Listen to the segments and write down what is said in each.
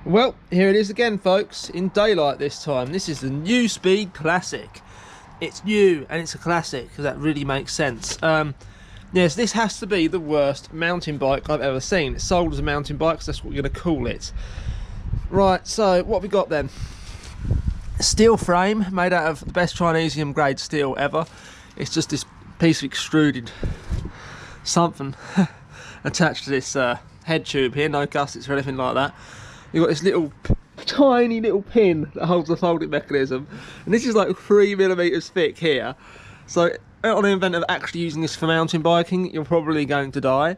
Well, here it is again, folks, in daylight this time. This is the New Speed Classic. It's new and it's a classic, because that really makes sense. Yes, this has to be the worst mountain bike I've ever seen. It's sold as a mountain bike, because that's what we're going to call it. Right, so what have we got then? Steel frame made out of the best Chinesium grade steel ever. It's just this piece of extruded something attached to this head tube here, no gussets or anything like that. You've got this little tiny little pin that holds the folding mechanism, and this is like 3mm thick here. So on the event of actually using this for mountain biking, you're probably going to die.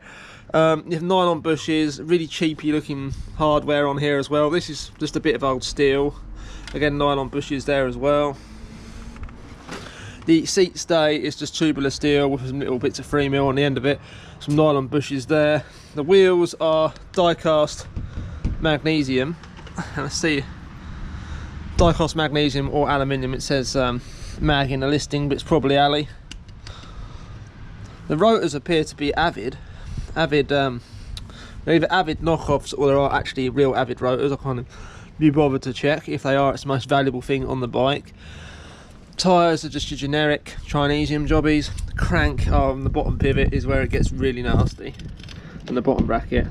You have nylon bushes, really cheapy looking hardware on here as well. This is just a bit of old steel. Again, nylon bushes there as well. The seat stay is just tubular steel with some little bits of 3mm on the end of it. Some nylon bushes there. The wheels are die-cast magnesium. Let's see, die-cast magnesium or aluminium. It says mag in the listing, but it's probably Ali. The rotors appear to be Avid. They're either Avid knockoffs or there are actually real Avid rotors. I can't be bothered to check. If they are, it's the most valuable thing on the bike. Tyres are just your generic Chinesium jobbies. The crank on the bottom pivot is where it gets really nasty, and the bottom bracket.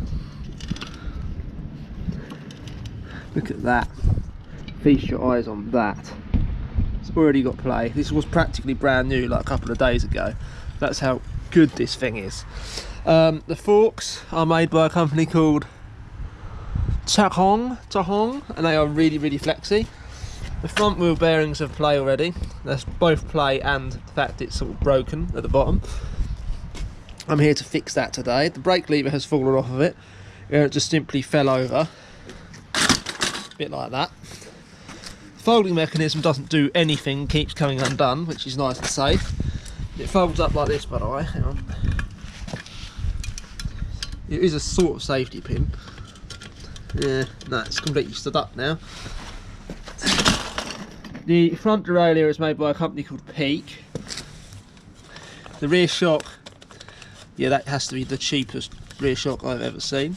Look at that. Feast your eyes on that. It's already got play. This was practically brand new like a couple of days ago. That's how good this thing is. The forks are made by a company called Tahong, and they are really flexy. The front wheel bearings have play already. There's both play and the fact it's sort of broken at the bottom. I'm here to fix that today. The brake lever has fallen off of it. It just simply fell over. A bit like that. The folding mechanism doesn't do anything, keeps coming undone, which is nice and safe. It folds up like this, by the way. Hang on. It is a sort of safety pin. Yeah, no, it's completely stood up now. The front derailleur is made by a company called Peak. The rear shock, yeah, that has to be the cheapest rear shock I've ever seen.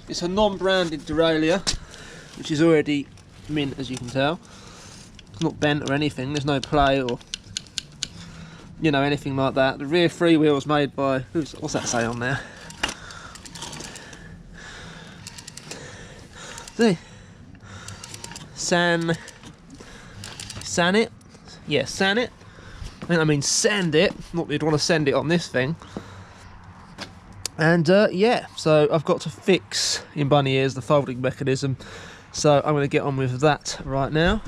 It's a non-branded derailleur, which is already mint, as you can tell. It's not bent or anything, there's no play or, you know, anything like that. The rear freewheel is made by, what's that say on there? See? Sanit? Yeah, Sanit. I think I mean send it, not that you'd want to send it on this thing. And yeah, so I've got to fix, in bunny ears, the folding mechanism. So I'm going to get on with that right now.